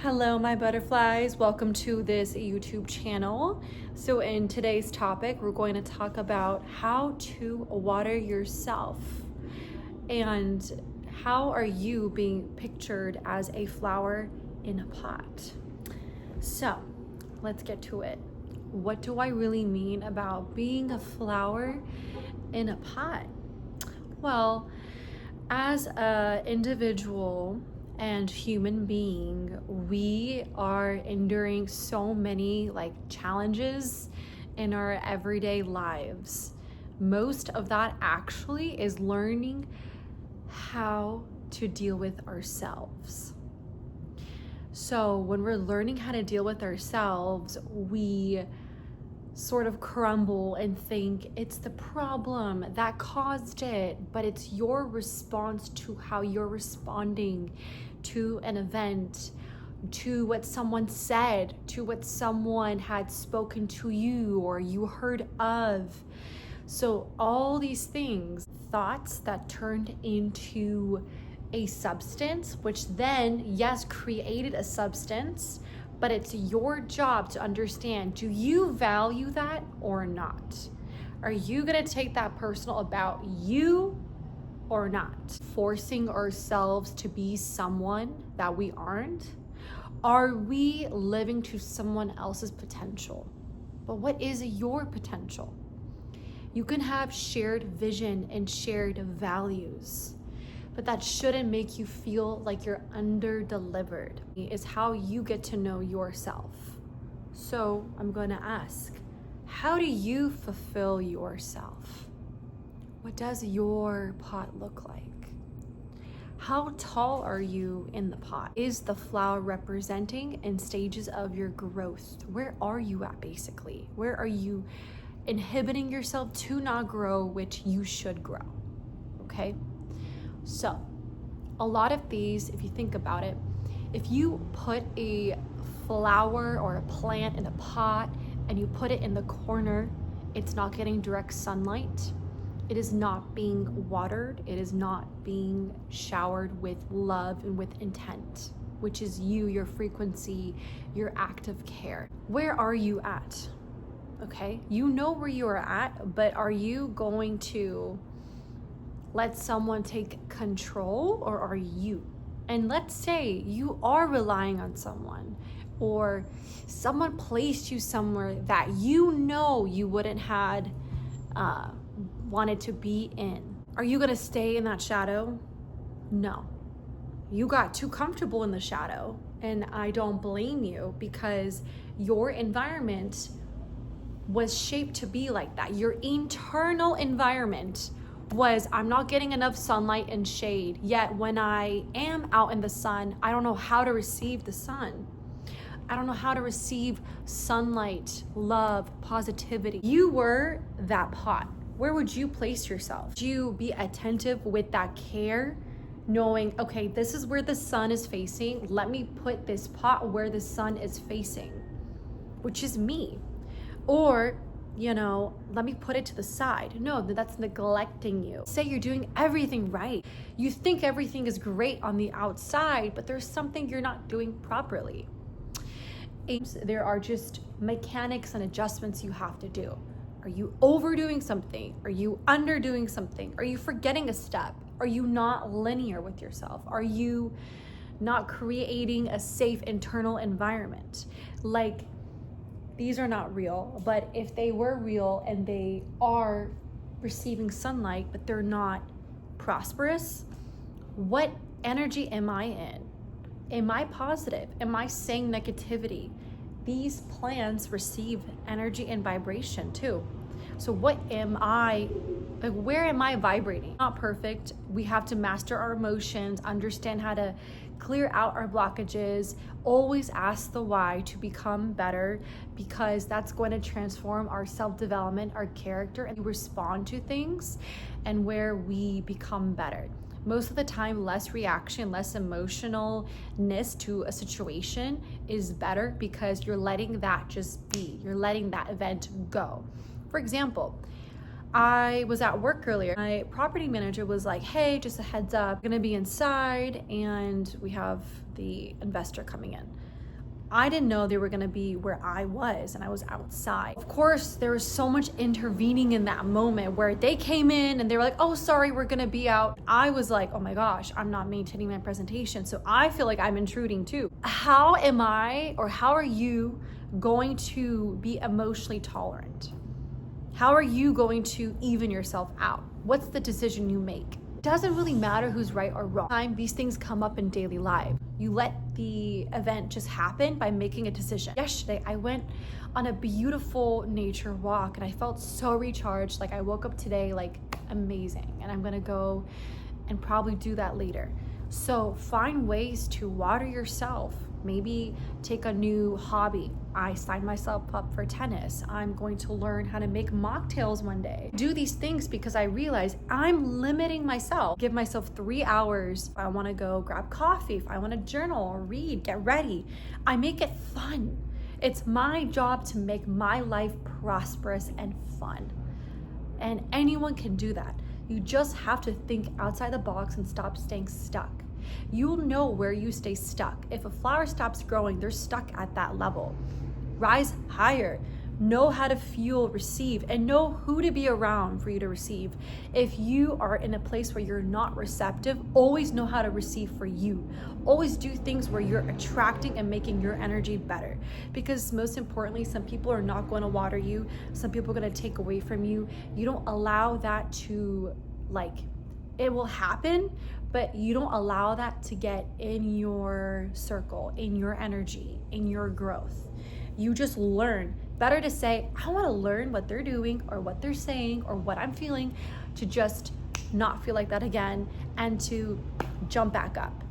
Hello, my butterflies. Welcome to this YouTube channel. So in today's topic, we're going to talk about how to water yourself and how are you being pictured as a flower in a pot. So let's get to it. What do I really mean about being a flower in a pot? Well, as an individual and human being, we are enduring so many challenges in our everyday lives. Most of that actually is learning how to deal with ourselves. So when we're learning how to deal with ourselves, we sort of crumble and think it's the problem that caused it, but it's your response to how you're responding to an event, to what someone said, to what someone had spoken to you or you heard of. So all these things, thoughts that turned into a substance, which then, yes, created a substance, but it's your job to understand, do you value that or not? Are you gonna take that personal about you or not? Forcing ourselves to be someone that we aren't? Are we living to someone else's potential? But what is your potential? You can have shared vision and shared values, but that shouldn't make you feel like you're under-delivered. It's how you get to know yourself. So I'm going to ask, how do you fulfill yourself? What does your pot look like? How tall are you in the pot? Is the flower representing in stages of your growth? Where are you at basically? Where are you inhibiting yourself to not grow, which you should grow? Okay? So a lot of these, if you think about it, if you put a flower or a plant in a pot and you put it in the corner, it's not getting direct sunlight. It is not being watered. It is not being showered with love and with intent, which is you, your frequency, your act of care. Where are you at? Okay, you know where you are at, but are you going to let someone take control, or are you? And let's say you are relying on someone, or someone placed you somewhere that you know you wouldn't had wanted to be in. Are you gonna stay in that shadow? No. You got too comfortable in the shadow, and I don't blame you, because your environment was shaped to be like that. Your internal environment was, I'm not getting enough sunlight and shade, yet when I am out in the sun, I don't know how to receive the sun. I don't know how to receive sunlight, love, positivity. You were that pot. Where would you place yourself? Would you be attentive with that care, knowing, okay, this is where the sun is facing, let me put this pot where the sun is facing, which is me. Or, let me put it to the side. No, that's neglecting you. Say you're doing everything right. You think everything is great on the outside, but there's something you're not doing properly. There are just mechanics and adjustments you have to do. Are you overdoing something? Are you underdoing something? Are you forgetting a step? Are you not linear with yourself? Are you not creating a safe internal environment? These are not real, but if they were real and they are receiving sunlight, but they're not prosperous, what energy am I in? Am I positive? Am I saying negativity? These plants receive energy and vibration too. So what am I, where am I vibrating? Not perfect. We have to master our emotions, understand how to clear out our blockages, always ask the why to become better, because that's going to transform our self-development, our character, and respond to things, and where we become better. Most of the time, less reaction, less emotionalness to a situation is better, because you're letting that just be. You're letting that event go. For example, I was at work earlier. My property manager was like, hey, just a heads up, I'm gonna be inside and we have the investor coming in. I didn't know they were gonna be where I was, and I was outside. Of course, there was so much intervening in that moment where they came in and they were like, oh, sorry, we're gonna be out. I was like, oh my gosh, I'm not maintaining my presentation. So I feel like I'm intruding too. How are you going to be emotionally tolerant? How are you going to even yourself out? What's the decision you make? It doesn't really matter who's right or wrong. These things come up in daily life. You let the event just happen by making a decision. Yesterday, I went on a beautiful nature walk and I felt so recharged. Like I woke up today like amazing, and I'm gonna go and probably do that later. So find ways to water yourself. Maybe take a new hobby. I signed myself up for tennis. I'm going to learn how to make mocktails one day. Do these things because I realize I'm limiting myself. Give myself 3 hours. If I want to go grab coffee, if I want to journal or read, get ready. I make it fun. It's my job to make my life prosperous and fun. And anyone can do that. You just have to think outside the box and stop staying stuck. You'll know where you stay stuck. If a flower stops growing, they're stuck at that level. Rise higher. Know how to feel, receive, and know who to be around for you to receive. If you are in a place where you're not receptive, always know how to receive for you. Always do things where you're attracting and making your energy better. Because most importantly, some people are not going to water you. Some people are going to take away from you. You don't allow that to, it will happen, but you don't allow that to get in your circle, in your energy, in your growth. You just learn. Better to say, I want to learn what they're doing or what they're saying or what I'm feeling, to just not feel like that again and to jump back up.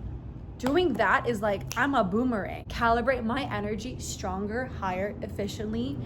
Doing that is like, I'm a boomerang. Calibrate my energy stronger, higher, efficiently.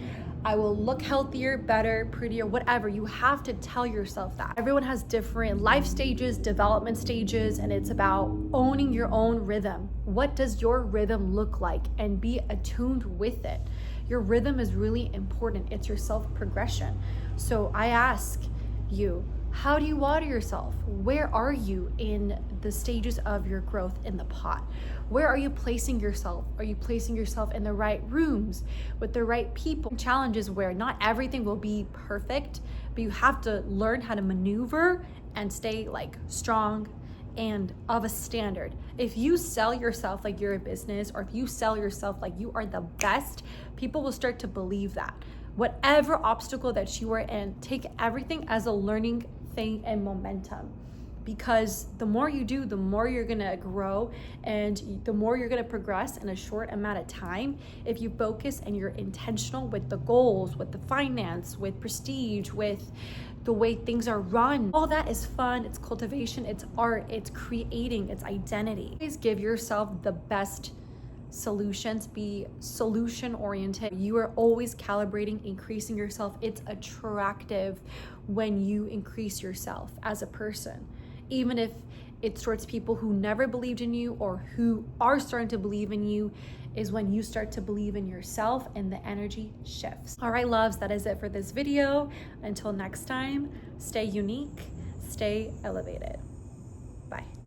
I will look healthier, better, prettier, whatever. You have to tell yourself that. Everyone has different life stages, development stages, and it's about owning your own rhythm. What does your rhythm look like? And be attuned with it. Your rhythm is really important. It's your self-progression. So I ask you, how do you water yourself? Where are you in the stages of your growth in the pot? Where are you placing yourself? Are you placing yourself in the right rooms with the right people? Challenges where not everything will be perfect, but you have to learn how to maneuver and stay strong and of a standard. If you sell yourself like you're a business, or if you sell yourself like you are the best, people will start to believe that. Whatever obstacle that you are in, take everything as a learning thing and momentum. Because the more you do, the more you're gonna grow and the more you're gonna progress in a short amount of time. If you focus and you're intentional with the goals, with the finance, with prestige, with the way things are run. All that is fun, it's cultivation, it's art, it's creating, it's identity. Always give yourself the best solutions, be solution oriented. You are always calibrating, increasing yourself. It's attractive when you increase yourself as a person, even if it's towards people who never believed in you or who are starting to believe in you. Is when you start to believe in yourself and the energy shifts. All right, loves, that is it for this video. Until next time, stay unique, stay elevated. Bye.